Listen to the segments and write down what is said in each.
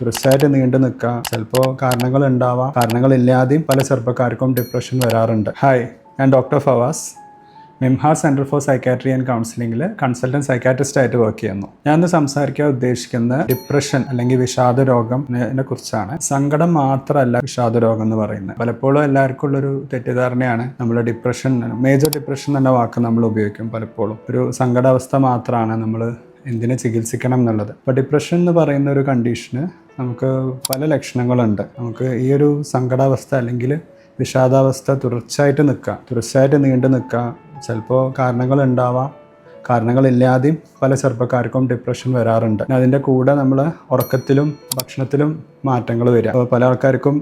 തുടർച്ചയായിട്ട് നീണ്ടു നിൽക്കുക, ചിലപ്പോൾ കാരണങ്ങളുണ്ടാവാം, കാരണങ്ങളില്ലാതെയും പല ചെറുപ്പക്കാർക്കും ഡിപ്രഷൻ വരാറുണ്ട്. ഹായ്, ഞാൻ doctor Fawaz, Mimhar centre for psychiatry and കൗൺസിലിംഗിൽ കൺസൾട്ടൻറ്റ് സൈക്കാട്രിസ്റ്റ് ആയിട്ട് വർക്ക് ചെയ്യുന്നു. ഞാനിന്ന് സംസാരിക്കാൻ ഉദ്ദേശിക്കുന്ന ഡിപ്രഷൻ അല്ലെങ്കിൽ വിഷാദ രോഗത്തിനെ കുറിച്ചാണ്. സങ്കടം മാത്രമല്ല വിഷാദ രോഗം എന്ന് പറയുന്നത്. പലപ്പോഴും എല്ലാവർക്കും ഉള്ളൊരു തെറ്റിദ്ധാരണയാണ് നമ്മൾ ഡിപ്രഷൻ, മേജർ ഡിപ്രഷൻ എന്ന വാക്ക് നമ്മൾ ഉപയോഗിക്കും. പലപ്പോഴും ഒരു സങ്കടാവസ്ഥ മാത്രമാണ് നമ്മൾ എന്തിനെ ചികിത്സിക്കണം എന്നുള്ളത്. അപ്പോൾ ഡിപ്രഷൻ എന്ന് പറയുന്ന ഒരു കണ്ടീഷന് നമുക്ക് പല ലക്ഷണങ്ങളുണ്ട്. നമുക്ക് ഈ ഒരു സങ്കടാവസ്ഥ അല്ലെങ്കിൽ വിഷാദാവസ്ഥ തുടർച്ചയായിട്ട് നീണ്ടു നിൽക്കുക, ചിലപ്പോൾ കാരണങ്ങളുണ്ടാവാം, കാരണങ്ങളില്ലാതെയും പല ചെറുപ്പക്കാർക്കും ഡിപ്രഷൻ വരാറുണ്ട്. അതിൻ്റെ കൂടെ നമ്മൾ ഉറക്കത്തിലും ഭക്ഷണത്തിലും മാറ്റങ്ങൾ വരിക. അപ്പോൾ പല ആൾക്കാർക്കും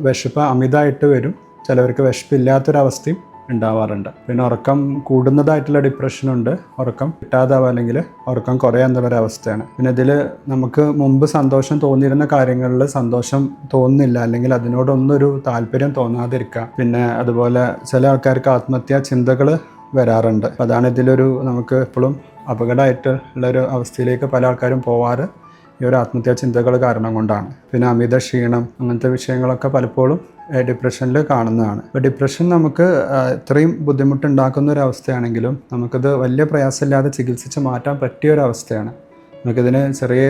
വിശപ്പ് അമിതമായിട്ട് വരും, ചിലവർക്ക് വിശപ്പില്ലാത്തൊരവസ്ഥയും ഉണ്ടാവാറുണ്ട്. പിന്നെ ഉറക്കം കൂടുന്നതായിട്ടുള്ള ഡിപ്രഷനുണ്ട്, ഉറക്കം കിട്ടാതാവുക അല്ലെങ്കിൽ ഉറക്കം കുറയാന്നുള്ളൊരവസ്ഥയാണ്. പിന്നെ ഇതിൽ നമുക്ക് മുമ്പ് സന്തോഷം തോന്നിയിരുന്ന കാര്യങ്ങളിൽ സന്തോഷം തോന്നുന്നില്ല, അല്ലെങ്കിൽ അതിനോടൊന്നും ഒരു താല്പര്യം തോന്നാതിരിക്കുക. പിന്നെ അതുപോലെ ചില ആൾക്കാർക്ക് ആത്മഹത്യാ ചിന്തകൾ വരാറുണ്ട്. അതാണ് ഇതിലൊരു നമുക്ക് എപ്പോഴും അപകടമായിട്ട് ഉള്ളൊരു അവസ്ഥയിലേക്ക് പല ആൾക്കാരും പോവാറ് ഈ ഒരു ആത്മഹത്യാ ചിന്തകൾ കാരണം കൊണ്ടാണ്. പിന്നെ അമിത ക്ഷീണം, അങ്ങനത്തെ വിഷയങ്ങളൊക്കെ പലപ്പോഴും ഡിപ്രഷനിൽ കാണുന്നതാണ്. അപ്പോൾ ഡിപ്രഷൻ നമുക്ക് ഇത്രയും ബുദ്ധിമുട്ടുണ്ടാക്കുന്ന ഒരു അവസ്ഥയാണെങ്കിലും നമുക്കിത് വലിയ പ്രയാസമില്ലാതെ ചികിത്സിച്ച് മാറ്റാൻ പറ്റിയ ഒരു അവസ്ഥയാണ്. നമുക്കിതിന് ചെറിയ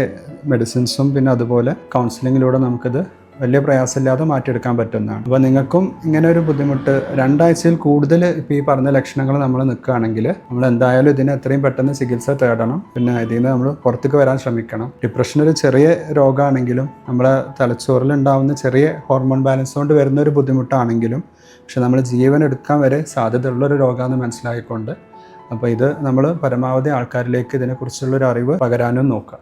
മെഡിസിൻസും പിന്നെ അതുപോലെ കൗൺസിലിങ്ങിലൂടെ നമുക്കിത് വലിയ പ്രയാസമില്ലാതെ മാറ്റിയെടുക്കാൻ പറ്റുന്നതാണ്. അപ്പോൾ നിങ്ങൾക്കും ഇങ്ങനെ ഒരു ബുദ്ധിമുട്ട് 2 ആഴ്ചയിൽ കൂടുതൽ ഇപ്പോൾ ഈ പറഞ്ഞ ലക്ഷണങ്ങൾ നമ്മൾ നിൽക്കുകയാണെങ്കിൽ നമ്മൾ എന്തായാലും ഇതിന് എത്രയും പെട്ടെന്ന് ചികിത്സ തേടണം. പിന്നെ ഇതിൽ നിന്ന് നമ്മൾ പുറത്തേക്ക് വരാൻ ശ്രമിക്കണം. ഡിപ്രഷൻ ഒരു ചെറിയ രോഗമാണെങ്കിലും നമ്മളെ തലച്ചോറിലുണ്ടാകുന്ന ചെറിയ ഹോർമോൺ ബാലൻസ് കൊണ്ട് വരുന്ന ഒരു ബുദ്ധിമുട്ടാണെങ്കിലും പക്ഷെ നമ്മൾ ജീവൻ എടുക്കാൻ വരെ സാധ്യതയുള്ളൊരു രോഗമാണെന്ന് മനസ്സിലാക്കിക്കൊണ്ട് അപ്പോൾ ഇത് നമ്മൾ പരമാവധി ആൾക്കാരിലേക്ക് ഇതിനെക്കുറിച്ചുള്ളൊരു അറിവ് പകരാനും നോക്കുക.